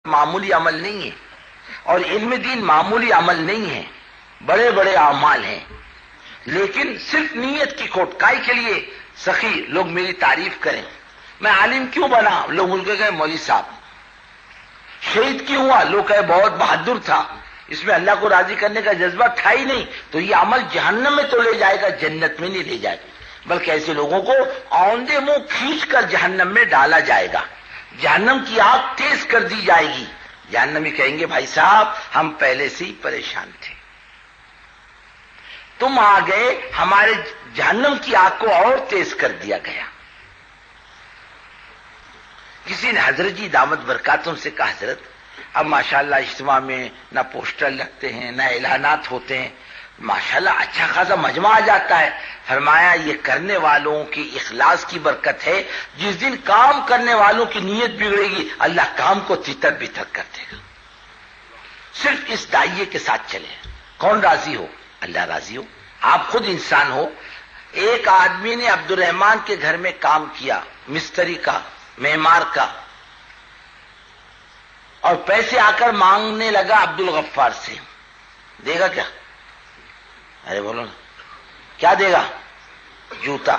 معمولی عمل نہیں ہے، اور علم دین معمولی عمل نہیں ہے، بڑے بڑے اعمال ہیں، لیکن صرف نیت کی کھوٹ کائی کے لیے سخی لوگ میری تعریف کریں، میں عالم کیوں بنا، لوگ بول کے کہے مولوی صاحب، شہید کیوں ہوا، لوگ کہے بہت بہادر تھا، اس میں اللہ کو راضی کرنے کا جذبہ تھا ہی نہیں، تو یہ عمل جہنم میں تو لے جائے گا، جنت میں نہیں لے جائے گا، بلکہ ایسے لوگوں کو اوندے منہ کھینچ کر جہنم میں ڈالا جائے گا، جہنم کی آگ تیز کر دی جائے گی، جہنمی کہیں گے بھائی صاحب ہم پہلے سے ہی پریشان تھے، تم آ گئے، ہمارے جہنم کی آگ کو اور تیز کر دیا گیا۔ کسی نے حضرت جی دعوت برکاتوں سے کہا حضرت اب ماشاءاللہ اجتماع میں نہ پوسٹر لگتے ہیں نہ اعلانات ہوتے ہیں، ماشاءاللہ اچھا خاصا مجمع آ جاتا ہے، فرمایا یہ کرنے والوں کی اخلاص کی برکت ہے، جس دن کام کرنے والوں کی نیت بگڑے گی اللہ کام کو تیتر بتر کر دے گا۔ صرف اس دائیے کے ساتھ چلے، کون راضی ہو، اللہ راضی ہو، آپ خود انسان ہو۔ ایک آدمی نے عبد الرحمان کے گھر میں کام کیا، مستری کا، معمار کا، اور پیسے آ کر مانگنے لگا عبد الغفار سے، دے گا کیا؟ ارے بولو نا، کیا دے گا؟ جوتا۔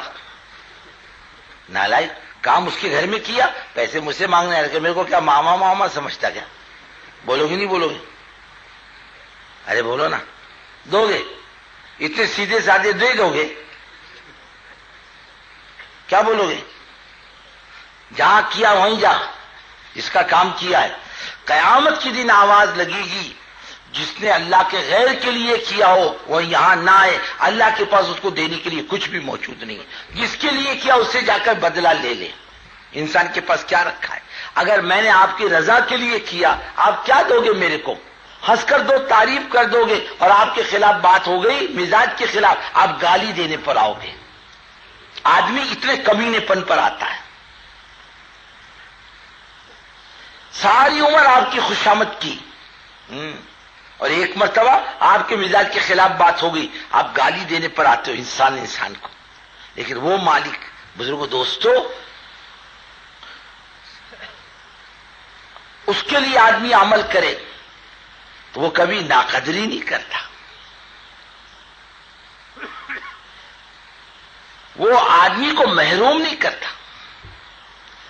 نالائق، کام اس کے گھر میں کیا، پیسے مجھ سے مانگنے لگے، میرے کو کیا ماما ماما سمجھتا کیا؟ بولو گے نہیں بولو گے؟ ارے بولو نا، دو گے؟ اتنے سیدھے سادے دے دو گے؟ کیا بولو گے؟ جہاں کیا وہیں جا، جس کا کام کیا ہے۔ قیامت کے دن آواز لگے گی، جس نے اللہ کے غیر کے لیے کیا ہو وہ یہاں نہ آئے، اللہ کے پاس اس کو دینے کے لیے کچھ بھی موجود نہیں، جس کے لیے کیا اس سے جا کر بدلہ لے لے۔ انسان کے پاس کیا رکھا ہے؟ اگر میں نے آپ کی رضا کے لیے کیا، آپ کیا دو گے میرے کو؟ ہنس کر دو، تعریف کر دو گے، اور آپ کے خلاف بات ہو گئی، مزاج کے خلاف، آپ گالی دینے پر آؤ گے۔ آدمی اتنے کمینے پن پر آتا ہے، ساری عمر آپ کی خوشامد کی، اور ایک مرتبہ آپ کے مزاج کے خلاف بات ہو گئی، آپ گالی دینے پر آتے ہو انسان کو۔ لیکن وہ مالک، بزرگوں دوستو، اس کے لیے آدمی عمل کرے تو وہ کبھی ناقدری نہیں کرتا، وہ آدمی کو محروم نہیں کرتا،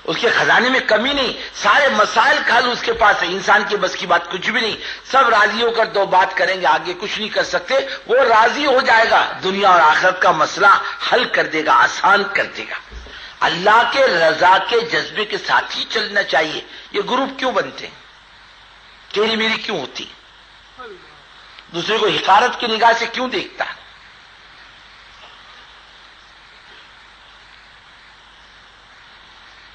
اس کے خزانے میں کمی نہیں، سارے مسائل کا حل اس کے پاس ہے، انسان کے بس کی بات کچھ بھی نہیں، سب راضی ہو کر دو بات کریں گے، آگے کچھ نہیں کر سکتے، وہ راضی ہو جائے گا، دنیا اور آخرت کا مسئلہ حل کر دے گا، آسان کر دے گا۔ اللہ کے رضا کے جذبے کے ساتھ ہی چلنا چاہیے۔ یہ گروپ کیوں بنتے ہیں؟ تیری میری کیوں ہوتی؟ دوسرے کو حقارت کی نگاہ سے کیوں دیکھتا ہے؟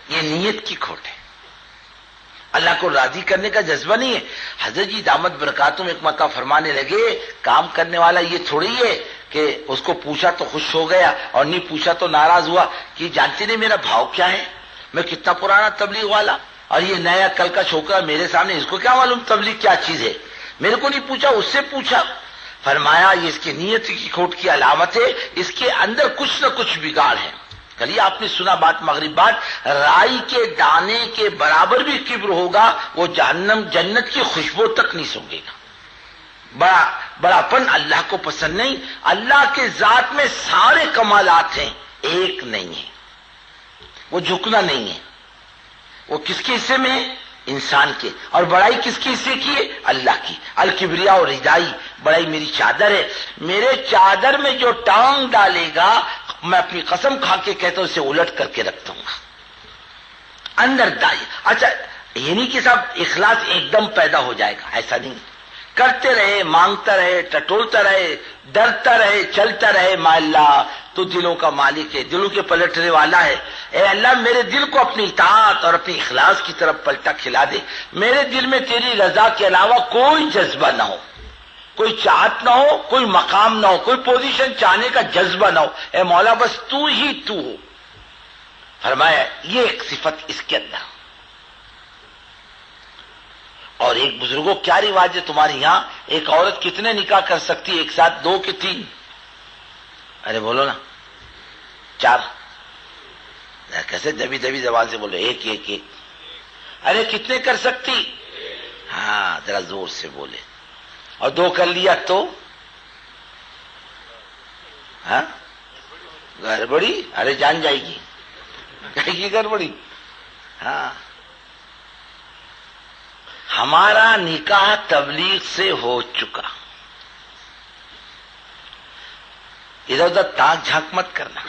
یہ نیت کی کھوٹ ہے، اللہ کو راضی کرنے کا جذبہ نہیں ہے۔ حضرت جی دامت برکاتوں میں ایک مرتبہ فرمانے لگے، کام کرنے والا یہ تھوڑی ہے کہ اس کو پوچھا تو خوش ہو گیا اور نہیں پوچھا تو ناراض ہوا، کہ جانتے نہیں میرا بھاؤ کیا ہے، میں کتنا پرانا تبلیغ والا، اور یہ نیا کل کا چھوکرا میرے سامنے، اس کو کیا معلوم تبلیغ کیا چیز ہے، میرے کو نہیں پوچھا، اس سے پوچھا۔ فرمایا یہ اس کی نیت کی کھوٹ کی علامت ہے، اس کے اندر کچھ نہ کچھ بگاڑ ہے۔ کل ہی آپ نے سنا بات، مغرب بات، رائی کے دانے کے برابر بھی کبر ہوگا وہ جنت کی خوشبو تک نہیں سونگے گا۔ بڑاپن اللہ کو پسند نہیں، اللہ کے ذات میں سارے کمالات ہیں، ایک نہیں ہے، وہ جھکنا نہیں ہے، وہ کس کے حصے میں ہے؟ انسان کے۔ اور بڑائی کس کے حصے کی ہے؟ اللہ کی۔ الکبریاء اور ردائی، بڑائی میری چادر ہے، میرے چادر میں جو ٹانگ ڈالے گا میں اپنی قسم کھا کے کہتا ہوں اسے الٹ کر کے رکھ دوں گا۔ اندر دائی، اچھا یہ نہیں کہ صاحب اخلاص ایک دم پیدا ہو جائے گا، ایسا نہیں، کرتے رہے، مانگتا رہے، ٹٹولتا رہے، ڈرتا رہے، چلتا رہے، ما اللہ تو دلوں کا مالک ہے، دلوں کے پلٹنے والا ہے، اے اللہ میرے دل کو اپنی اطاعت اور اپنی اخلاص کی طرف پلٹا کھلا دے، میرے دل میں تیری رضا کے علاوہ کوئی جذبہ نہ ہو، کوئی چاہت نہ ہو، کوئی مقام نہ ہو، کوئی پوزیشن چاہنے کا جذبہ نہ ہو، اے مولا بس تو ہی تو ہو۔ فرمایا یہ ایک صفت اس کے اندر۔ اور ایک بزرگوں کیا رواج ہے تمہارے یہاں، ایک عورت کتنے نکاح کر سکتی ہے ایک ساتھ؟ 2 کہ 3؟ ارے بولو نا، 4؟ کیسے دبی زبان سے بولو، ایک۔ ارے کتنے کر سکتی؟ ہاں ذرا زور سے بولے. اور 2 کر لیا تو ہاں گڑبڑی. ارے جان جائے گی کہیں گڑبڑی. ہاں ہمارا نکاح تبلیغ سے ہو چکا. ادھر ادھر تاک جھانک مت کرنا.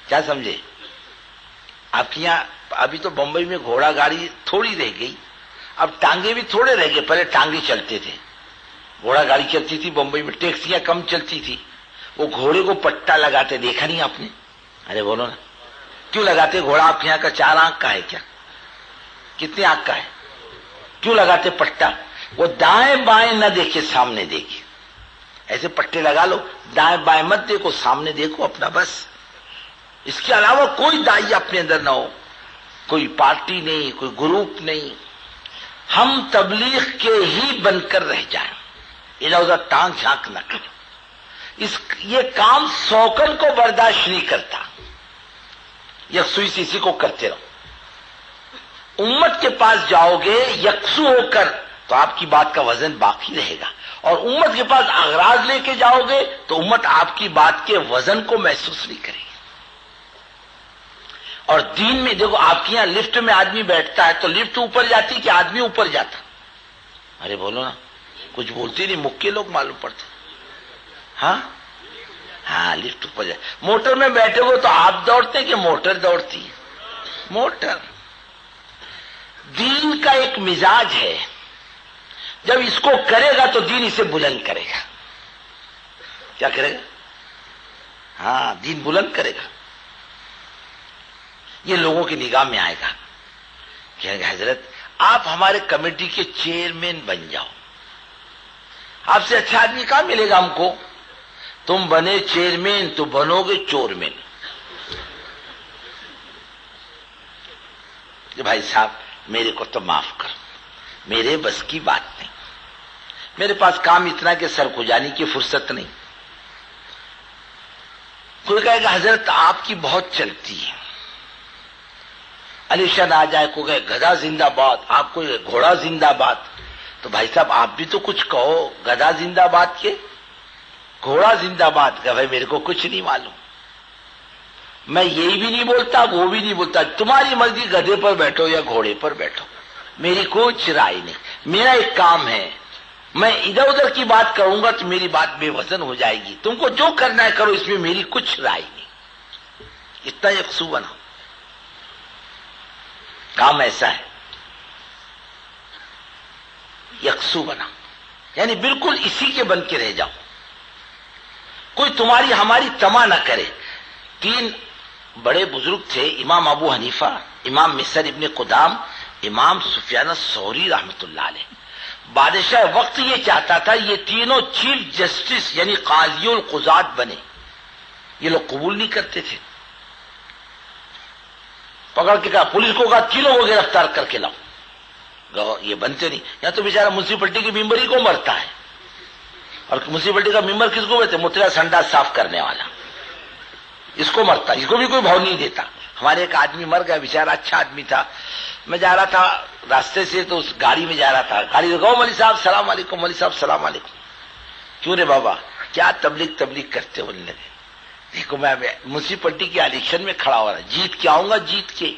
کیا سمجھے؟ آپ کے یہاں ابھی تو بمبئی میں گھوڑا گاڑی تھوڑی رہ گئی, اب ٹانگے بھی تھوڑے رہ گئے. پہلے ٹانگے چلتے تھے, گھوڑا گاڑی چلتی تھی بمبئی میں, ٹیکسیاں کم چلتی تھی. وہ گھوڑے کو پٹا لگاتے, دیکھا نہیں آپ نے؟ ارے بولو نا, کیوں لگاتے گھوڑا آپ کے یہاں کا 4 آنکھ کا ہے کیا؟ کتنے آنکھ کا ہے؟ کیوں لگاتے پٹا؟ وہ دائیں بائیں نہ دیکھے, سامنے دیکھے. ایسے پٹے لگا لو, دائیں بائیں مت دیکھو, سامنے دیکھو اپنا بس. اس کے علاوہ کوئی دائی اپنے اندر نہ ہو, کوئی پارٹی نہیں, کوئی گروپ نہیں. ہم تبلیغ کے ہی بن کر رہ جائیں, ادھر ادھر ٹانگ جھانک نہ کریں. یہ کام سوکن کو برداشت نہیں کرتا. یکسوئی سے اسی کو کرتے رہو. امت کے پاس جاؤ گے یکسو ہو کر تو آپ کی بات کا وزن باقی رہے گا, اور امت کے پاس اغراض لے کے جاؤ گے تو امت آپ کی بات کے وزن کو محسوس نہیں کرے گی. اور دین میں دیکھو, آپ کے یہاں لفٹ میں آدمی بیٹھتا ہے تو لفٹ اوپر جاتی کہ آدمی اوپر جاتا؟ ارے بولو نا, کچھ بولتے نہیں, مکے لوگ معلوم پڑتے. ہاں ہاں لفٹ اوپر جائے. موٹر میں بیٹھے ہو تو آپ دوڑتے کہ موٹر دوڑتی ہے؟ موٹر. دین کا ایک مزاج ہے, جب اس کو کرے گا تو دین اسے بلند کرے گا. کیا کرے گا؟ ہاں دین بلند کرے گا. یہ لوگوں کی نگاہ میں آئے گا. کہیں گے حضرت آپ ہمارے کمیٹی کے چیئرمین بن جاؤ, آپ سے اچھا آدمی کہاں ملے گا ہم کو؟ تم بنے چیئرمین تو بنو گے چورمین. کہ بھائی صاحب میرے کو تو معاف کر, میرے بس کی بات نہیں, میرے پاس کام اتنا کہ سر کھجانے کی فرصت نہیں. کوئی کہے گا حضرت آپ کی بہت چلتی ہے, علی شان آ جائے کو گئے گدھا زندہ باد, آپ کو گھوڑا زندہ باد. تو بھائی صاحب آپ بھی تو کچھ کہو, گدھا زندہ باد کے گھوڑا زندہ باد کا. بھائی میرے کو کچھ نہیں معلوم, میں یہی بھی نہیں بولتا وہ بھی نہیں بولتا. تمہاری مرضی, گدھے پر بیٹھو یا گھوڑے پر بیٹھو, میری کوئی رائے نہیں. میرا ایک کام ہے, میں ادھر ادھر کی بات کروں گا تو میری بات بے وزن ہو جائے گی. تم کو جو کرنا ہے کرو, اس میں میری کچھ رائے نہیں. اتنا یکسو بنا. کام ایسا ہے, یکسو بنا, یعنی بالکل اسی کے بن کے رہ جاؤ. کوئی تمہاری ہماری تما نہ کرے. 3 بڑے بزرگ تھے, امام ابو حنیفہ, امام مصر ابن قدام, امام سفیان الثوری رحمت اللہ علیہ. بادشاہ وقت یہ چاہتا تھا یہ تینوں چیف جسٹس یعنی قاضی القضات بنے. یہ لوگ قبول نہیں کرتے تھے. پکڑ کے کہا, پولیس کو کہا تینوں کو گرفتار کر کے لاؤ. یہ بنتے نہیں. یا تو بیچارہ میونسپلٹی کی ممبر ہی کو مرتا ہے, اور میونسپلٹی کا ممبر کس کو کہتے؟ مترا سنڈا صاف کرنے والا, اس کو مرتا. اس کو بھی کوئی بھاؤ نہیں دیتا. ہمارے ایک آدمی مر گیا, بیچارہ اچھا آدمی تھا. میں جا رہا تھا راستے سے تو اس گاڑی میں جا رہا تھا, گاڑی سے کہو مولوی صاحب سلام علیکم, مولوی صاحب سلام علیکم. کیوں رے بابا, کیا تبلیغ کرتے بولنے لگے. دیکھو میں میونسپلٹی کے الیکشن میں کھڑا ہو رہا, جیت کے آؤں گا, جیت کے.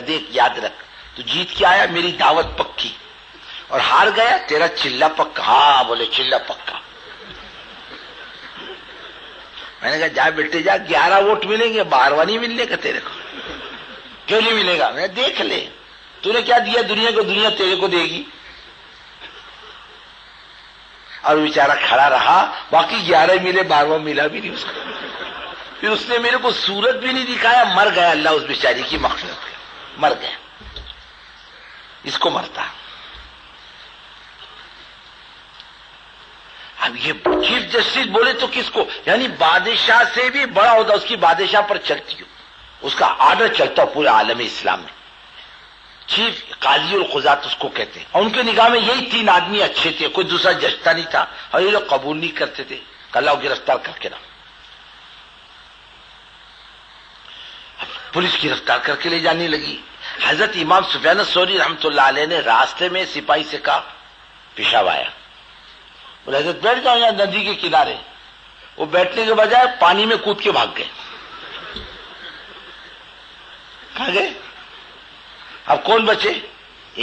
دیکھ یاد رکھ, تو جیت کے آیا میری دعوت پکی, اور ہار گیا تیرا چلہ پکا. ہاں بولے چلہ پکا. میں نے کہا جا بیٹے جا, 11 ووٹ ملیں گے, 12واں نہیں ملنے کا تیرے کو. کیوں نہیں ملے گا؟ میں دیکھ لے, تو نے کیا دیا دنیا کو, دنیا تیرے کو دے گی. اور بیچارہ کھڑا رہا, باقی 11 ملے, 12واں ملا بھی نہیں اس کو. پھر اس نے میرے کو صورت بھی نہیں دکھایا, مر گیا. اللہ اس بیچاری کی مغفرت کرے, مر گیا. اس کو مرتا. اب یہ چیف جسٹس بولے تو کس کو, یعنی بادشاہ سے بھی بڑا ہوتا, اس کی بادشاہ پر چلتی ہو, اس کا آرڈر چلتا پورے عالم اسلام میں. چیف قاضی القضات اس کو کہتے ہیں. اور ان کے نگاہ میں یہی 3 آدمی اچھے تھے, کوئی دوسرا ججتا نہیں تھا, اور یہ لوگ قبول نہیں کرتے تھے. اللہ کو گرفتار کر کے لاؤ. پولیس گرفتار کر کے لے جانے لگی. حضرت امام سفیان الثوری رحمۃ اللہ علیہ نے راستے میں سپاہی سے کہا پیشاب آیا، بولے حضرت بیٹھ جاؤ یہاں ندی کے کنارے. وہ بیٹھنے کے بجائے پانی میں کود کے بھاگ گئے. کہاں گئے؟ اب کون بچے؟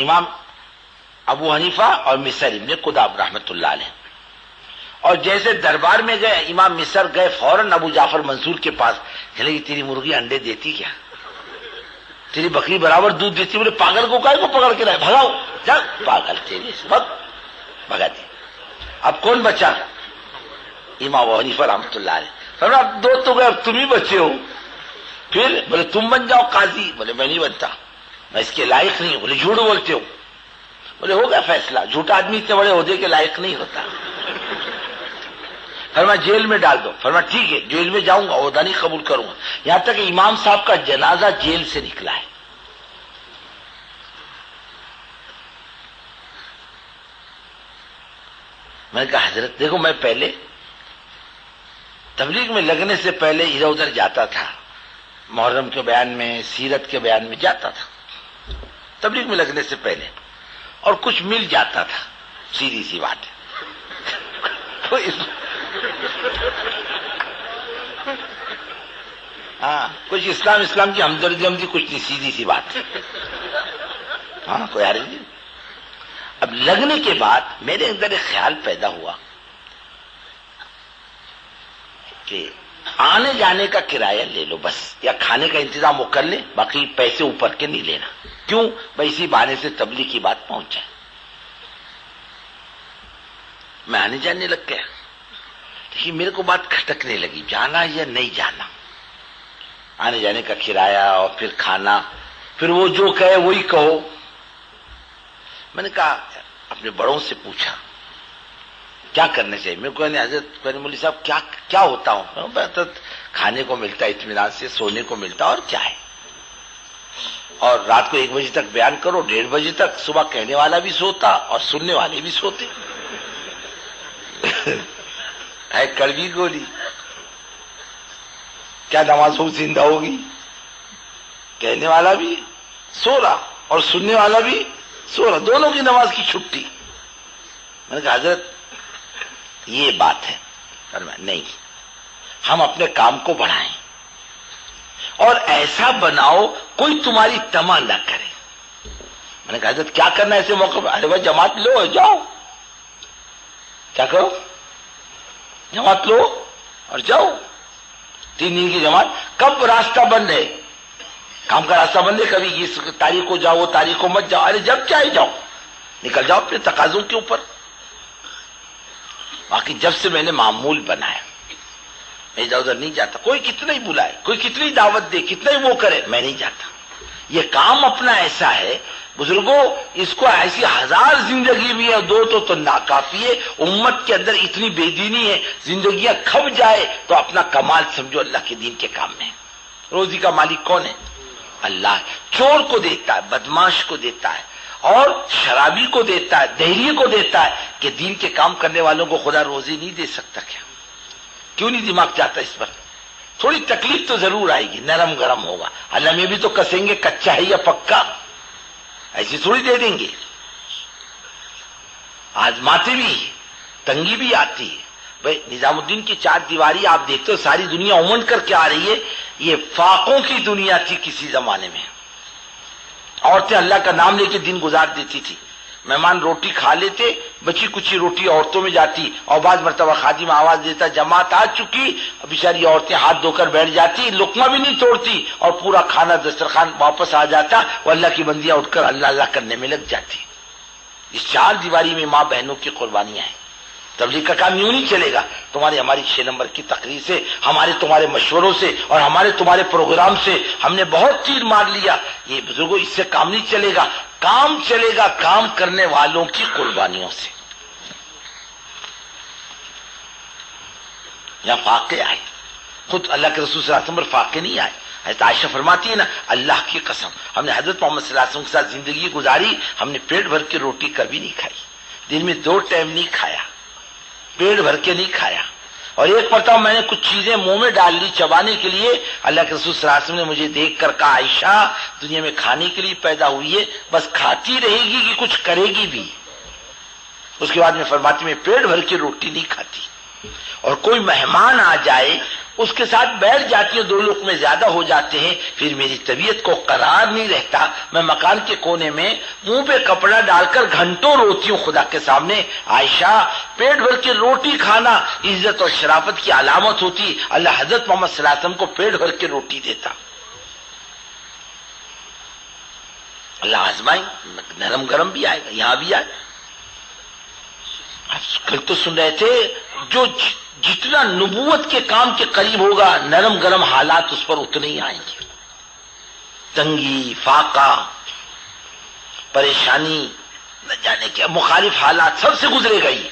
امام ابو حنیفہ اور مصر ابن قدام رحمۃ اللہ علیہ. اور جیسے دربار میں گئے امام مصر گئے فوراً ابو جعفر منصور کے پاس، کہنے لگے تیری مرغی انڈے دیتی کیا؟ تیری بکری برابر دودھ دیتی؟ بولے پاگل کو کائے کو پکڑ کے لائے، بھگاؤ جا پاگل تیری بھگا دی. اب کون بچا؟ امام ابو حنیفہ رحمۃ اللہ علیہ. فرمایا اب دو تو گئے، اب تم ہی بچے ہو. پھر بولے تم بن جاؤ قاضی. بولے میں نہیں بنتا، میں اس کے لائق نہیں ہوں. بولے جھوٹ بولتے ہو. بولے ہو گیا فیصلہ، جھوٹا آدمی اتنے بڑے عہدے کے لائق نہیں ہوتا. فرمایا جیل میں ڈال دو. فرمایا ٹھیک ہے جیل میں جاؤں گا، عہدہ نہیں قبول کروں گا. یہاں تک کہ امام صاحب کا جنازہ جیل سے نکلا ہے. میں نے کہا حضرت دیکھو میں پہلے تبلیغ میں لگنے سے پہلے ادھر ادھر جاتا تھا، محرم کے بیان میں، سیرت کے بیان میں جاتا تھا تبلیغ میں لگنے سے پہلے، اور کچھ مل جاتا تھا، سیدھی سی بات ہے. ہاں کچھ اسلام کی ہمدردی کچھ نہیں، سیدھی سی بات. ہاں کوئی حرج نہیں. اب لگنے کے بعد میرے اندر ایک خیال پیدا ہوا کہ آنے جانے کا کرایہ لے لو بس، یا کھانے کا انتظام وہ کر لے، باقی پیسے اوپر کے نہیں لینا. کیوں؟ بھائی اسی بہانے سے تبلیغ کی بات پہنچ جائے. میں آنے جانے لگ گیا. لیکن میرے کو بات کھٹکنے لگی، جانا یا نہیں جانا. آنے جانے کا کرایہ اور پھر کھانا، پھر وہ جو کہے وہی کہو. میں نے کہا اپنے بڑوں سے پوچھا کیا کرنا چاہیے. میرے کو حضرت مولوی صاحب کیا ہوتا ہوں؟ کھانے کو ملتا ہے اطمینان سے، سونے کو ملتا اور کیا ہے. اور رات کو 1 بجے تک بیان کرو، 1:30 بجے تک، صبح کہنے والا بھی سوتا اور سننے والے بھی سوتے. ہے کڑوی گولی. کیا نماز ہو زندہ ہوگی؟ کہنے والا بھی سو رہا اور سننے والا بھی سو رہا، دونوں کی نماز کی چھٹی. میں نے کہا حضرت یہ بات ہے. نہیں، ہم اپنے کام کو بڑھائیں اور ایسا بناؤ کوئی تمہاری طمع نہ کرے. میں نے کہا حضرت کیا کرنا ہے ایسے موقع پہ؟ ارے بھائی جماعت لو جاؤ. کیا کرو؟ جماعت لو اور جاؤ. 3 دن کی جماعت. کب راستہ بند ہے؟ کام کا راستہ بند ہے. کبھی اس تاریخ کو جاؤ، وہ تاریخ کو مت جاؤ. ارے جب چاہے جاؤ، نکل جاؤ اپنے تقاضوں کے اوپر. باقی جب سے میں نے معمول بنایا میں ادھر ادھر نہیں جاتا. کوئی کتنا ہی بلائے، کوئی کتنی دعوت دے، کتنا ہی وہ کرے، میں نہیں جاتا. یہ کام اپنا ایسا ہے بزرگوں، اس کو ایسی 1000 زندگی بھی ہے دو تو ناکافی ہے. امت کے اندر اتنی بے دینی ہے، زندگیاں کھپ جائے تو اپنا کمال سمجھو اللہ کے دین کے کام میں. روزی کا مالک کون ہے؟ اللہ. چور کو دیتا ہے، بدماش کو دیتا ہے، اور شرابی کو دیتا ہے، دہریے کو دیتا ہے. کہ دین کے کام کرنے والوں کو خدا روزی نہیں دے سکتا کیا؟ کیوں نہیں دماغ چاہتا اس پر؟ تھوڑی تکلیف تو ضرور آئے گی، نرم گرم ہوگا. اللہ میں بھی تو کسیں گے کچا ہے یا پکا، ایسی تھوڑی دے دیں گے. آزماتے بھی، تنگی بھی آتی ہے. بھائی نظام الدین کی 4 دیواری آپ دیکھتے ہو، ساری دنیا امنڈ کر کے آ رہی ہے. یہ فاقوں کی دنیا تھی کسی زمانے میں. عورتیں اللہ کا نام لے کے دن گزار دیتی تھی. مہمان روٹی کھا لیتے، بچی کچی روٹی عورتوں میں جاتی، اور بعض مرتبہ خادم آواز دیتا جماعت آ چکی، بیچاری عورتیں ہاتھ دھو کر بیٹھ جاتی، لقمہ بھی نہیں توڑتی، اور پورا کھانا دسترخوان واپس آ جاتا. وہ اللہ کی بندیاں اٹھ کر اللہ اللہ کرنے میں لگ جاتی. اس 4 دیواری میں ماں بہنوں کی قربانیاں ہیں. تبلیغ کا کام یوں نہیں چلے گا. تمہاری ہماری 6 نمبر کی تقریر سے، ہمارے تمہارے مشوروں سے، اور ہمارے تمہارے پروگرام سے ہم نے بہت تیر مار لیا. یہ بزرگوں اس سے کام نہیں چلے گا. کام چلے گا کام کرنے والوں کی قربانیوں سے. یہاں فاقے آئے، خود اللہ کے رسول صلی اللہ علیہ وسلم پر فاقے نہیں آئے. حضرت عائشہ فرماتی ہے نا، اللہ کی قسم ہم نے حضرت محمد صلی اللہ علیہ وسلم کے ساتھ زندگی گزاری، ہم نے پیٹ بھر کے روٹی کبھی نہیں کھائی. دن میں 2 ٹائم نہیں کھایا، پیٹ بھر کے نہیں کھایا. اور ایک مرتبہ میں نے کچھ چیزیں منہ میں ڈال لی چبانے کے لیے، اللہ کے رسول صلی اللہ علیہ وسلم نے مجھے دیکھ کر کہا عائشہ دنیا میں کھانے کے لیے پیدا ہوئی ہے، بس کھاتی رہے گی کہ کچھ کرے گی بھی؟ اس کے بعد میں فرماتی میں پیٹ بھر کے روٹی نہیں کھاتی، اور کوئی مہمان آ جائے اس کے ساتھ بیٹھ جاتی ہوں، دو لقمے زیادہ ہو جاتے ہیں، پھر میری طبیعت کو قرار نہیں رہتا، میں مکان کے کونے میں منہ پہ کپڑا ڈال کر گھنٹوں روتی ہوں خدا کے سامنے۔ عائشہ پیٹ بھر کے روٹی کھانا عزت اور شرافت کی علامت ہوتی، اللہ حضرت محمد صلی اللہ علیہ وسلم کو پیٹ بھر کے روٹی دیتا۔ اللہ آزمائیں، نرم گرم بھی آئے گا، یہاں بھی آئے گا۔ کل تو سن رہے تھے جو جتنا نبوت کے کام کے قریب ہوگا نرم گرم حالات اس پر اتنے ہی آئیں گے، تنگی، فاقہ، پریشانی، نہ جانے کیا مخالف حالات سب سے گزرے گا ہی،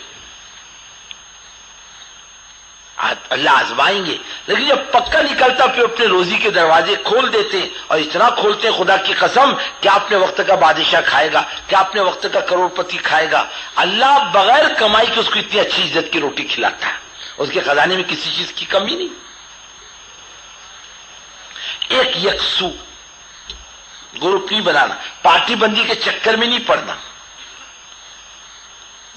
اللہ آزمائیں گے۔ لیکن جب پکا نکلتا پھر اپنے روزی کے دروازے کھول دیتے، اور اتنا کھولتے خدا کی قسم کیا اپنے وقت کا بادشاہ کھائے گا، کیا اپنے وقت کا کروڑ پتی کھائے گا؟ اللہ بغیر کمائی کے اس کو اتنی اچھی عزت کی روٹی کھلاتا ہے، اس کے خزانے میں کسی چیز کی کمی نہیں۔ ایک یکسو گروپ نہیں بنانا، پارٹی بندی کے چکر میں نہیں پڑنا،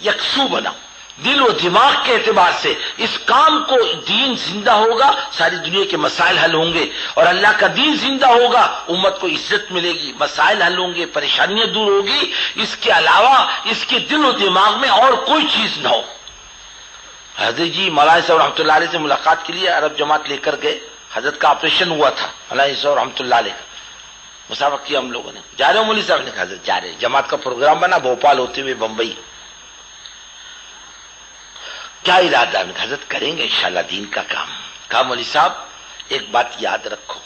یکسو بناؤ دل و دماغ کے اعتبار سے۔ اس کام کو دین زندہ ہوگا ساری دنیا کے مسائل حل ہوں گے، اور اللہ کا دین زندہ ہوگا امت کو عزت ملے گی، مسائل حل ہوں گے، پریشانیاں دور ہوگی۔ اس کے علاوہ اس کے دل و دماغ میں اور کوئی چیز نہ ہو۔ حضرت جی مولانا صاحب رحمۃ اللہ علیہ سے ملاقات کے لیے عرب جماعت لے کر گئے، حضرت کا آپریشن ہوا تھا، مولانا صاحب رحمۃ اللہ علیہ مسافر کیا ہم لوگوں نے، جا رہے ہو مولوی صاحب نے کہا حضرت جا رہے، جماعت کا پروگرام بنا بھوپال ہوتے ہوئے بمبئی، کیا ارادہ ہے؟ حضرت کریں گے انشاءاللہ دین کا کام۔ کہا مولوی صاحب ایک بات یاد رکھو،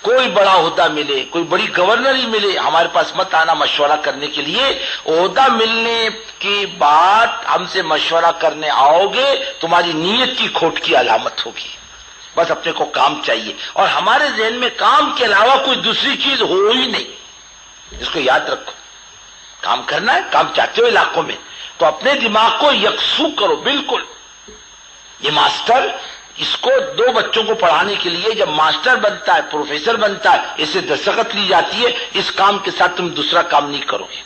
کوئی بڑا عہدہ ملے، کوئی بڑی گورنری ملے، ہمارے پاس مت آنا مشورہ کرنے کے لیے، عہدہ ملنے کے بعد ہم سے مشورہ کرنے آؤ گے تمہاری نیت کی کھوٹ کی علامت ہوگی۔ بس اپنے کو کام چاہیے، اور ہمارے ذہن میں کام کے علاوہ کوئی دوسری چیز ہو ہی نہیں، اس کو یاد رکھو۔ کام کرنا ہے، کام چاہتے ہو علاقوں میں، تو اپنے دماغ کو یکسو کرو بالکل۔ یہ ماسٹر اس کو دو بچوں کو پڑھانے کے لیے جب ماسٹر بنتا ہے، پروفیسر بنتا ہے، اس سے دستخط لی جاتی ہے، اس کام کے ساتھ تم دوسرا کام نہیں کرو گے۔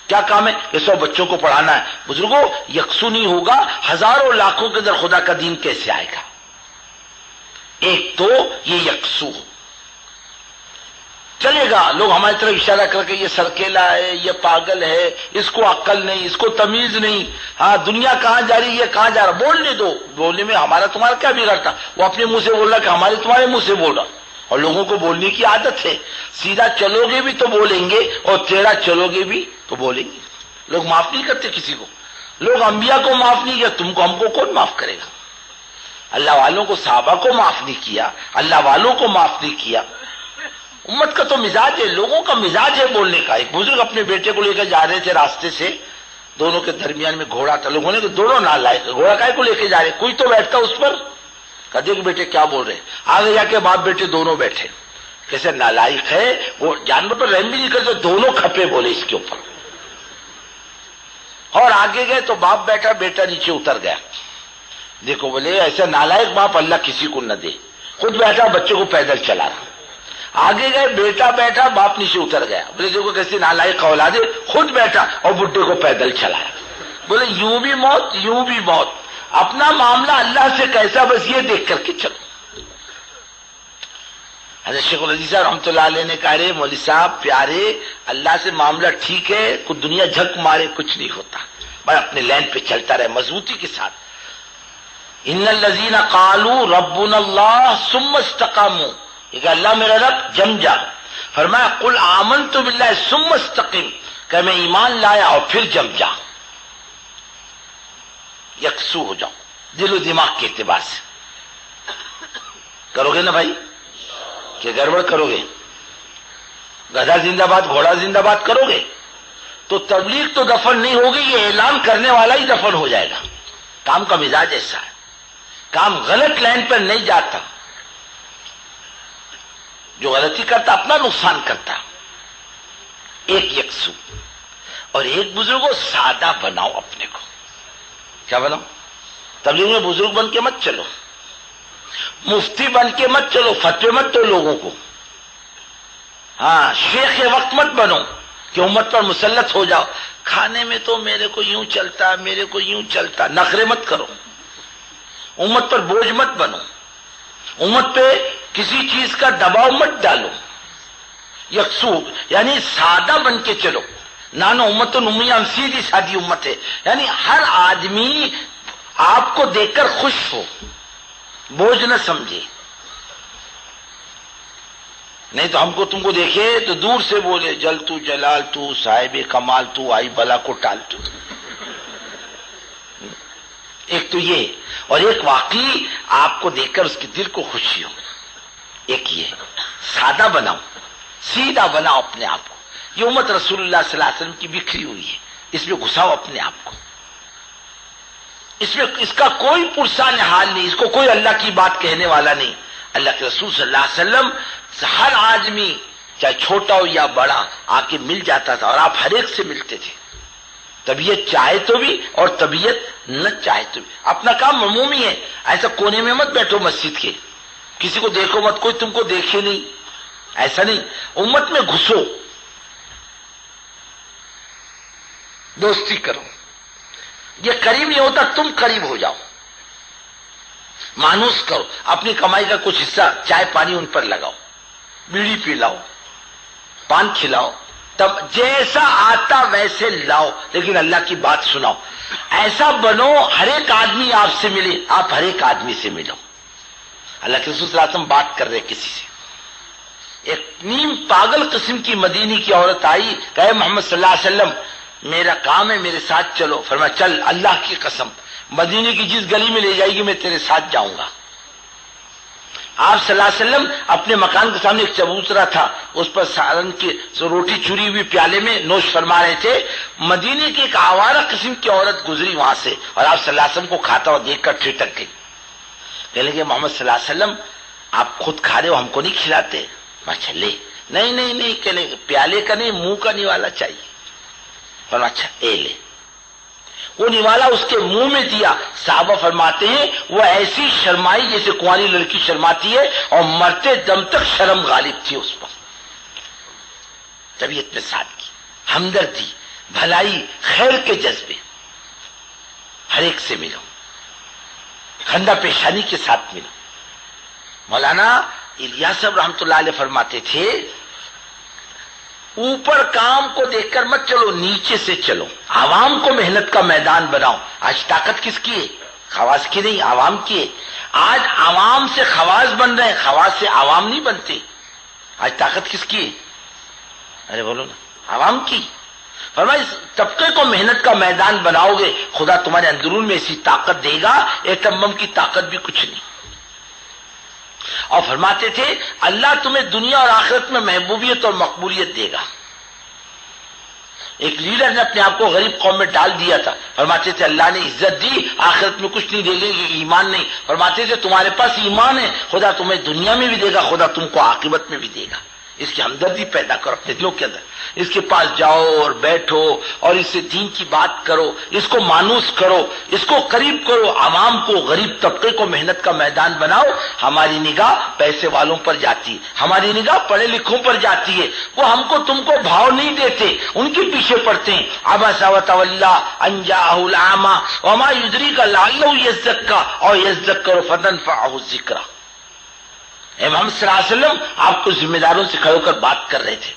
کیا کام ہے؟ یہ 100 بچوں کو پڑھانا ہے۔ بزرگوں یکسو نہیں ہوگا، ہزاروں لاکھوں کے اندر خدا کا دین کیسے آئے گا؟ ایک تو یہ یکسو ہو، چلے گا لوگ ہماری طرف اشارہ کر کے یہ سرکیلا ہے، یہ پاگل ہے، اس کو عقل نہیں، اس کو تمیز نہیں، ہاں دنیا کہاں جا رہی ہے، کہاں جا رہا، بولنے دو، بولنے میں ہمارا تمہارا کیا بگڑتا؟ وہ اپنے منہ سے بول رہا کہ ہمارے تمہارے منہ سے بول رہا، اور لوگوں کو بولنے کی عادت ہے، سیدھا چلو گے بھی تو بولیں گے اور ٹیڑھا چلو گے بھی تو بولیں گے۔ لوگ معاف نہیں کرتے کسی کو، لوگ انبیاء کو معاف نہیں کیا، تم کو ہم کو کون معاف کرے گا؟ اللہ والوں کو، صحابہ کو معاف نہیں کیا، اللہ والوں کو معاف نہیں کیا۔ امت کا تو مزاج ہے، لوگوں کا مزاج ہے بولنے کا۔ ایک بزرگ اپنے بیٹے کو لے کر جا رہے تھے راستے سے، دونوں کے درمیان میں گھوڑا تھا، لوگوں نے کہ دونوں نالائق، گھوڑا کائے کو لے کے جا رہے، کوئی تو بیٹھتا اس پر۔ کہا دیکھ بیٹے کیا بول رہے ہیں، آگے جا کے باپ بیٹے دونوں بیٹھے، کیسے نالائق ہے، وہ جانور پر رحم بھی نہیں کرتے، دونوں کھپے بولے اس کے اوپر۔ اور آگے گئے تو باپ بیٹھا، بیٹا نیچے اتر گیا۔ دیکھو بولے ایسا نالائق باپ اللہ کسی کو نہ دے، خود بیٹھا بچے کو پیدل چلا رہا۔ آگے گئے بیٹا بیٹھا، باپ نیچے اتر گیا، بولے دیکھو کیسے نالائق اولاد ہے، خود بیٹھا اور بڈھے کو پیدل چلایا۔ بولے یوں بھی موت یوں بھی موت، اپنا معاملہ اللہ سے کیسا بس یہ دیکھ کر کے چلو۔ حضرت شیخ العزیز صاحب رحمۃ اللہ علیہ نے کہا رے مولوی صاحب پیارے، اللہ سے معاملہ ٹھیک ہے، کوئی دنیا جھک مارے کچھ نہیں ہوتا، بس اپنے لین پہ چلتا رہے مضبوطی کے ساتھ۔ ان الذین قالوا ربنا اللہ ثم استقاموا، یہ کہ اللہ میرا رب جم جا، فرمایا قل آمنت باللہ ثم استقم، کہ میں ایمان لایا اور پھر جم جا، یکسو ہو جاؤ دل و دماغ کے اعتبار سے۔ کرو گے نا بھائی کہ گڑبڑ کرو گے؟ گدھا زندہ باد گھوڑا زندہ باد کرو گے تو تبلیغ تو دفن نہیں ہوگی، یہ اعلان کرنے والا ہی دفن ہو جائے گا۔ کام کا مزاج ایسا ہے، کام غلط لائن پر نہیں جاتا، جو غلطی کرتا اپنا نقصان کرتا۔ ایک یکسو، اور ایک بزرگوں سادہ بناؤ اپنے کو۔ کیا بناؤ؟ تبلیغ میں بزرگ بن کے مت چلو، مفتی بن کے مت چلو، فتوے مت دو لوگوں کو، ہاں شیخ وقت مت بنو کہ امت پر مسلط ہو جاؤ، کھانے میں تو میرے کو یوں چلتا، میرے کو یوں چلتا، نخرے مت کرو، امت پر بوجھ مت بنو، امت پہ کسی چیز کا دباؤ مت ڈالو، یکسو یعنی سادہ بن کے چلو، نانو امت نمیاں سیدھی سادی امت ہے، یعنی ہر آدمی آپ کو دیکھ کر خوش ہو، بوجھ نہ سمجھے، نہیں تو ہم کو تم کو دیکھے تو دور سے بولے جل تو جلال تو صاحب کمال تو آئی بلا کو ٹال تو، ایک تو یہ، اور ایک واقعی آپ کو دیکھ کر اس کے دل کو خوشی ہو، ایک یہ سادہ بناؤ، سیدھا بناؤ اپنے آپ کو، یہ امت رسول اللہ صلی اللہ علیہ وسلم کی بکھری ہوئی ہے، اس میں گھساؤ اپنے آپ کو، اس میں اس کا کوئی پرسان حال نہیں، اس کو کوئی اللہ کی بات کہنے والا نہیں، اللہ کے رسول صلی اللہ علیہ وسلم ہر آدمی چاہے چھوٹا ہو یا بڑا آ کے مل جاتا تھا، اور آپ ہر ایک سے ملتے تھے، طبیعت چاہے تو بھی اور طبیعت نہ چاہے تو بھی، اپنا کام عمومی ہے، ایسا کونے میں مت بیٹھو مسجد کے، کسی کو دیکھو مت، کوئی تم کو دیکھے نہیں، ایسا نہیں، امت میں گھسو، دوستی کرو، یہ قریب نہیں ہوتا، تم قریب ہو جاؤ، مانوس کرو، اپنی کمائی کا کچھ حصہ چائے پانی ان پر لگاؤ، بیڑی پلاؤ، پان کھلاؤ، تب جیسا آتا ویسے لاؤ، لیکن اللہ کی بات سناؤ، ایسا بنو ہر ایک آدمی آپ سے ملے، آپ ہر ایک آدمی سے ملو۔ اللہ کے رسول صلی اللہ علیہ وسلم بات کر رہے کسی سے، ایک نیم پاگل قسم کی مدینی کی عورت آئی، کہے محمد صلی اللہ علیہ وسلم میرا کام ہے، میرے ساتھ چلو، فرمایا چل، اللہ کی قسم مدینے کی جس گلی میں لے جائے گی میں تیرے ساتھ جاؤں گا۔ آپ صلی اللہ علیہ وسلم اپنے مکان کے سامنے ایک چبوترا تھا، اس پر سالن کی روٹی چوری ہوئی پیالے میں نوش فرما رہے تھے، مدینے کی ایک آوارہ قسم کی عورت گزری وہاں سے، اور آپ صلی اللہ علیہ وسلم کو کھاتا ہوا دیکھ کر ٹھٹک گئی، کہنے لگے محمد صلی اللہ علیہ وسلم آپ خود کھا رہے ہو، ہم کو نہیں کھلاتے؟ اچھا لے، نہیں کہنے پیالے کا نہیں، منہ کا نوالا چاہیے، فرمایا اچھا اے لے، وہ نوالا اس کے منہ میں دیا، صحابہ فرماتے ہیں وہ ایسی شرمائی جیسے کنواری لڑکی شرماتی ہے، اور مرتے دم تک شرم غالب تھی اس پر، طبیعت میں سادگی، ہمدردی، بھلائی، خیر کے جذبے، ہر ایک سے ملو، خندہ پیشانی کے ساتھ ملو۔ مولانا الیاس صاحب رحمۃ اللہ علیہ فرماتے تھے اوپر کام کو دیکھ کر مت چلو، نیچے سے چلو، عوام کو محنت کا میدان بناؤ۔ آج طاقت کس کی ہے؟ خواص کی نہیں، عوام کی ہے۔ آج عوام سے خواص بن رہے ہیں، خواص سے عوام نہیں بنتے۔ آج طاقت کس کی ہے؟ ارے بولو نا، عوام کی۔ فرمایا اس طبقے کو محنت کا میدان بناؤ گے، خدا تمہارے اندرون میں ایسی طاقت دے گا، ایٹم بم کی طاقت بھی کچھ نہیں۔ اور فرماتے تھے اللہ تمہیں دنیا اور آخرت میں محبوبیت اور مقبولیت دے گا۔ ایک لیڈر نے اپنے آپ کو غریب قوم میں ڈال دیا تھا، فرماتے تھے اللہ نے عزت دی، آخرت میں کچھ نہیں دے گا، یہ ایمان نہیں۔ فرماتے تھے تمہارے پاس ایمان ہے، خدا تمہیں دنیا میں بھی دے گا، خدا تم کو عاقبت میں بھی دے گا۔ اس کی ہمدردی پیدا کرو اپنے دلوں کے اندر، اس کے پاس جاؤ اور بیٹھو اور اس سے دین کی بات کرو، اس کو مانوس کرو، اس کو قریب کرو، عوام کو، غریب طبقے کو محنت کا میدان بناؤ۔ ہماری نگاہ پیسے والوں پر جاتی ہے، ہماری نگاہ پڑھے لکھوں پر جاتی ہے، وہ ہم کو تم کو بھاؤ نہیں دیتے، ان کے پیچھے پڑتے ہیں۔ عبس وتولی ان جاءہ الاعمی وما یدریک لعلہ یزکیٰ اور یذکر فتنفعہ الذکریٰ۔ اے محمد صلی اللہ علیہ وسلم آپ کو ذمہ داروں سے کھڑے ہو کر بات کر رہے تھے۔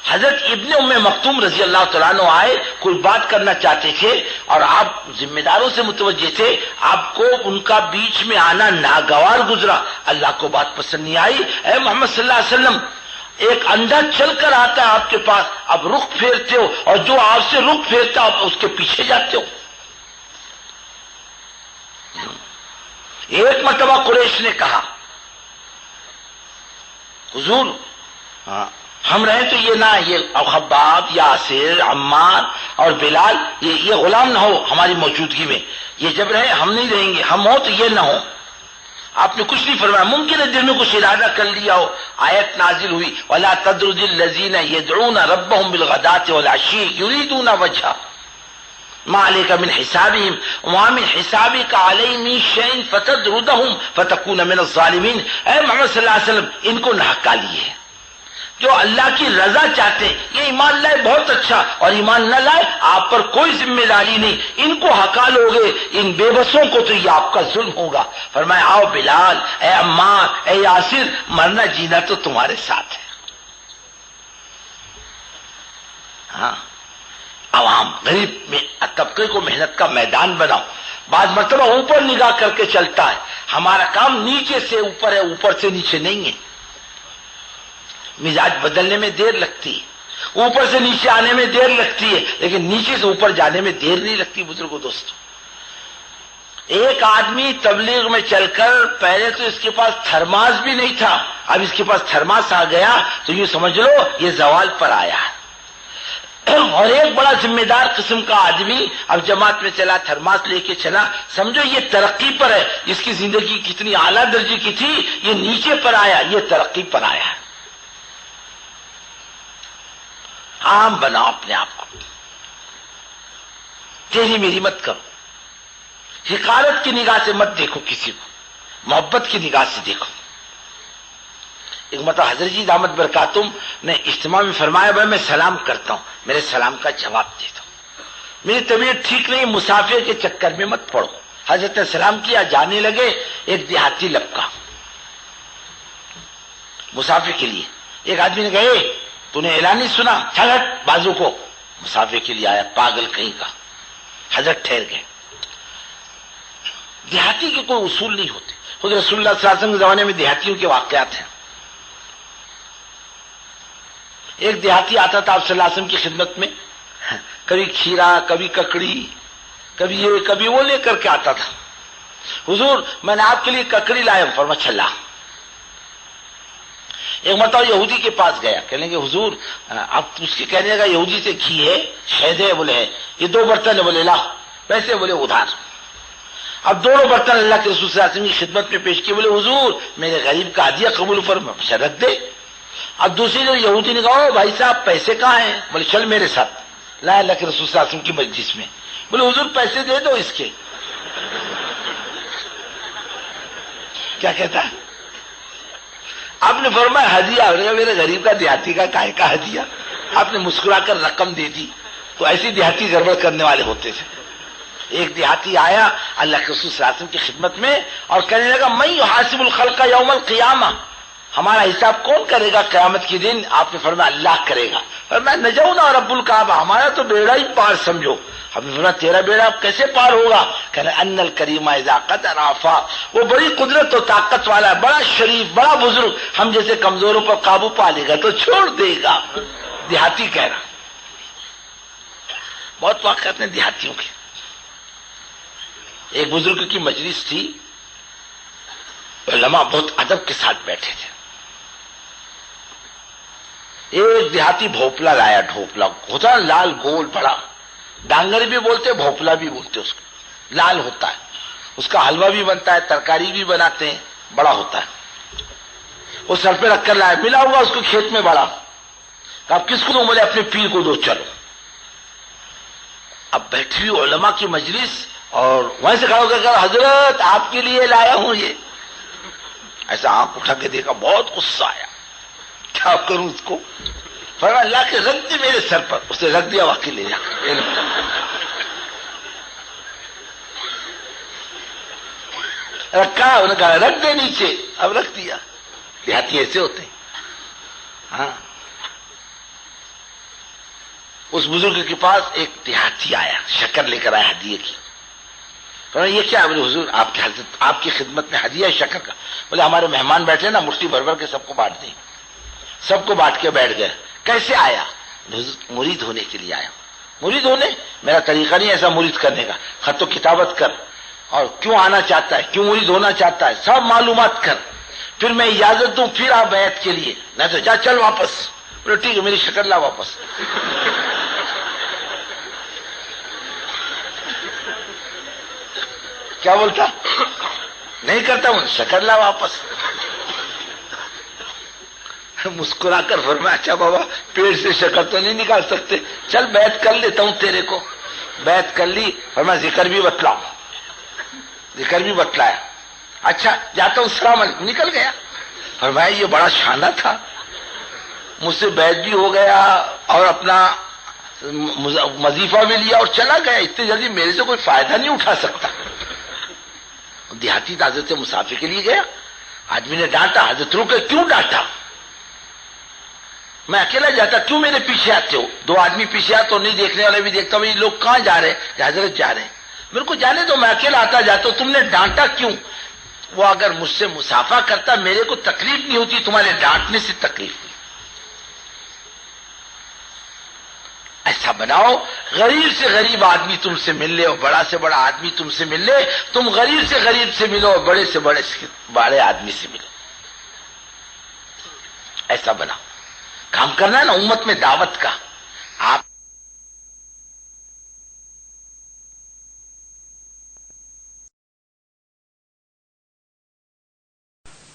حضرت ابن ام مکتوم رضی اللہ تعالیٰ عنہ آئے، کوئی بات کرنا چاہتے تھے اور آپ ذمہ داروں سے متوجہ تھے، آپ کو ان کا بیچ میں آنا ناگوار گزرا، اللہ کو بات پسند نہیں آئی۔ اے محمد صلی اللہ علیہ وسلم ایک اندھا چل کر آتا ہے آپ کے پاس، اب رخ پھیرتے ہو، اور جو آپ سے رخ پھیرتا آپ اس کے پیچھے جاتے ہو۔ ایک مرتبہ قریش نے کہا حضور ہم رہیں تو یہ نہ، یہ خباب، یاسر، عمار اور بلال یہ غلام نہ ہو ہماری موجودگی میں، یہ جب رہے ہم نہیں رہیں گے، ہم ہو تو یہ نہ ہو۔ آپ نے کچھ نہیں فرمایا، ممکن ہے دل میں کچھ ارادہ کر لیا ہو۔ آیت نازل ہوئی وَلَا تَطْرُدِ الَّذِينَ يَدْعُونَ رَبَّهُمْ بِالْغَدَاةِ وَالْعَشِيِّ يُرِيدُونَ وَجْهَهُ، ما علیک من حسابہم وما من حسابک علیہم من شیء فتطردہم فتکون من الظالمین۔ اے محمد صلی اللہ علیہ وسلم ان کو نہ ہکا لیے، جو اللہ کی رضا چاہتے ہیں یہ ایمان لائے بہت اچھا، اور ایمان نہ لائے آپ پر کوئی ذمہ داری نہیں، ان کو ہکا لوگے، ان بے بسوں کو تو یہ آپ کا ظلم ہوگا۔ فرمایا آؤ بلال، اے عمار، اے یاسر، مرنا جینا تو تمہارے ساتھ ہے۔ ہاں، عوام غریب میں طبقے کو محنت کا میدان بناؤ۔ بعض مرتبہ اوپر نگاہ کر کے چلتا ہے، ہمارا کام نیچے سے اوپر ہے، اوپر سے نیچے نہیں ہے۔ مزاج بدلنے میں دیر لگتی ہے، اوپر سے نیچے آنے میں دیر لگتی ہے، لیکن نیچے سے اوپر جانے میں دیر نہیں لگتی۔ بزرگوں دوستوں، ایک آدمی تبلیغ میں چل کر پہلے تو اس کے پاس تھرماس بھی نہیں تھا، اب اس کے پاس تھرماس آ گیا تو یوں سمجھ لو یہ زوال پر آیا ہے۔ اور ایک بڑا ذمہ دار قسم کا آدمی اب جماعت میں چلا، تھرماس لے کے چلا، سمجھو یہ ترقی پر ہے، اس کی زندگی کتنی اعلیٰ درجے کی تھی، یہ نیچے پر آیا، یہ ترقی پر آیا ہے۔ عام بناؤ اپنے آپ کو، تیری میری مت کرو، حقارت کی نگاہ سے مت دیکھو کسی کو، محبت کی نگاہ سے دیکھو۔ ایک مرتبہ حضرت جی دامت برکاتہم نے اجتماع میں فرمایا بھائی میں سلام کرتا ہوں، میرے سلام کا جواب دے دو، میری طبیعت ٹھیک نہیں، مسافر کے چکر میں مت پڑو۔ حضرت نے سلام کیا، جانے لگے، ایک دیہاتی لپکا مسافر کے لیے۔ ایک آدمی نے کہا تو نے اعلان نہیں سنا، چل ہٹ بازو کو، مسافر کے لیے آیا، پاگل کہیں کا۔ حضرت ٹھہر گئے۔ دیہاتی کے کوئی اصول نہیں ہوتے، خود رسول اللہ صلی اللہ علیہ وسلم کے زمانے میں دیہاتیوں کے واقعات ہیں۔ ایک دیہاتی آتا تھا آپ صلی اللہ علیہ وسلم کی خدمت میں، کبھی کھیرا، کبھی ککڑی، کبھی یہ کبھی وہ لے کر کے آتا تھا۔ حضور میں نے آپ کے لیے ککڑی لایا ہوں، فرمایا چلا۔ ایک مرتبہ یہودی کے پاس گیا، کہنے کہ حضور اب اس کے کہنے لگا یہودی سے گھی ہے، شہد ہے، بولے ہے، یہ 2 برتن ہے، بولے لا، پیسے بولے ادھار۔ اب دونوں برتن اللہ کے رسول صلی اللہ علیہ وسلم کی خدمت میں پیش کیے، بولے حضور میرے غریب کا ہدیہ قبول فرما، رکھ دے۔ اب دوسری جو یہودی نے کہا بھائی صاحب پیسے کہاں ہیں؟ بولے چل میرے ساتھ، لا اللہ کے رسول صلی اللہ علیہ وسلم کی مجلس میں، بولے حضور پیسے دے دو اس کے۔ کیا کہتا ہے؟ آپ نے فرمایا ہدیہ، میرے غریب کا دیہاتی کا کائے کا ہدیہ؟ آپ نے مسکرا کر رقم دے دی۔ تو ایسی دیہاتی گڑبڑ کرنے والے ہوتے تھے۔ ایک دیہاتی آیا اللہ کے رسول صلی اللہ علیہ وسلم کی خدمت میں اور کہنے لگا میں یحاسب الخلق یوم القیامہ، ہمارا حساب کون کرے گا قیامت کے دن؟ آپ نے فرمایا اللہ کرے گا۔ فرمایا نجونا رب الکعبہ، ہمارا تو بیڑا ہی پار سمجھو۔ ہم نے فرمایا تیرا بیڑا کیسے پار ہوگا؟ کہنا ان الکریم اذا قدر عفا، وہ بڑی قدرت و طاقت والا ہے، بڑا شریف، بڑا بزرگ، ہم جیسے کمزوروں پر قابو پا لے گا تو چھوڑ دے گا۔ دیہاتی کہہ رہا۔ بہت واقعات ہیں دیہاتیوں کے۔ ایک بزرگ کی مجلس تھی، علماء بہت ادب کے ساتھ بیٹھے تھے۔ ایک دیہاتی بھوپلا لایا، ڈھوپلا ہوتا ہے لال گول بڑا، ڈانگر بھی بولتے بھوپلا بھی بولتے، اس کو لال ہوتا ہے، اس کا حلوہ بھی بنتا ہے، ترکاری بھی بناتے ہیں، بڑا ہوتا ہے۔ وہ سر پہ رکھ کر لایا، ملا ہوا اس کو کھیت میں بڑا۔ اب کس کو دو؟ بولے اپنے پیر کو دو، چلو۔ اب بیٹھی ہوئی علماء کی مجلس اور وہیں سے کھڑا ہو کر کہا حضرت آپ کے لیے لایا ہوں یہ۔ ایسا آنکھ اٹھا کے دیکھا، بہت غصہ آیا، کیا کروں اس کو؟ فرمایا اللہ کے رکھ دے میرے سر پر۔ اس نے رکھ دیا، واقعی لے جا رکھا، انہوں نے کہا رکھ دے نیچے، اب رکھ دیا۔ دیہاتی ایسے ہوتے ہیں۔ ہاں، اس بزرگ کے پاس ایک دیہاتی آیا، شکر لے کر آیا ہدیے کی۔ یہ کیا؟ بولے حضور آپ کی حضرت آپ کی خدمت میں ہدیہ ہے شکر کا۔ بولے ہمارے مہمان بیٹھے نا، مٹھی بھر بھر کے سب کو بانٹ دیں۔ سب کو بانٹ کے بیٹھ گئے۔ کیسے آیا؟ مرید ہونے کے لیے آیا۔ مرید ہونے؟ میرا طریقہ نہیں ایسا مرید کرنے کا، خط و کتابت کر، اور کیوں آنا چاہتا ہے، کیوں مرید ہونا چاہتا ہے، سب معلومات کر، پھر میں اجازت دوں، پھر آپ بیعت کے لیے، نہیں تو جا چل واپس۔ بولے ٹھیک ہے میری شکر لا واپس۔ کیا بولتا؟ نہیں کرتا ہوں، شکر لا واپس۔ مسکرا کر فرمایا اچھا بابا پیڑ سے شکر تو نہیں نکال سکتے، چل بیعت کر لیتا ہوں تیرے کو۔ بیعت کر لی، فرمایا ذکر بھی بتلاؤ، ذکر بھی بتلایا، اچھا جاتا ہوں السلام علیکم، نکل گیا۔ فرمایا یہ بڑا شانہ تھا، مجھ سے بیعت بھی ہو گیا اور اپنا وظیفہ بھی لیا اور چلا گیا، اتنی جلدی میرے سے کوئی فائدہ نہیں اٹھا سکتا۔ دیہاتی حضرت مسافر کے لیے گیا، آدمی نے ڈانٹا، حضرت روکے، کیوں ڈانٹا؟ میں اکیلا جاتا، کیوں میرے پیچھے آتے ہو؟ دو آدمی پیچھے آتے تو نہیں دیکھنے والے بھی دیکھتا ہوں یہ لوگ کہاں جا رہے ہیں؟ حضرت جا رہے ہیں، میرے کو جانے دو، میں اکیلا آتا جاتا ہوں، تم نے ڈانٹا کیوں؟ وہ اگر مجھ سے مسافہ کرتا میرے کو تکلیف نہیں ہوتی، تمہارے ڈانٹنے سے تکلیف ہوئی۔ ایسا بناؤ غریب سے غریب آدمی تم سے مل لے اور بڑا سے بڑا آدمی تم سے مل لے، تم غریب سے غریب سے ملو اور بڑے سے بڑے آدمی سے ملو، ایسا بناؤ۔ کام کرنا ہے نا امت میں دعوت کا، آپ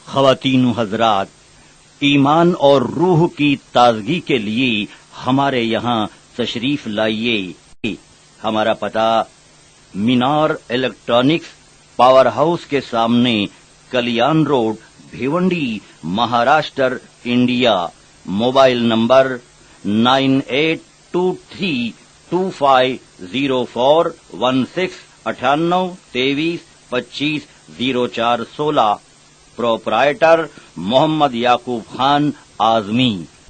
خواتین و حضرات، ایمان اور روح کی تازگی کے لیے ہمارے یہاں تشریف لائیے۔ ہمارا پتہ مینار الیکٹرانکس پاور ہاؤس کے سامنے، Kalyan road, Bhiwandi, Maharashtra, India. Mobile number 9823250416 9823250416۔ Proprietor Mohammad Yaqub Khan Azmi.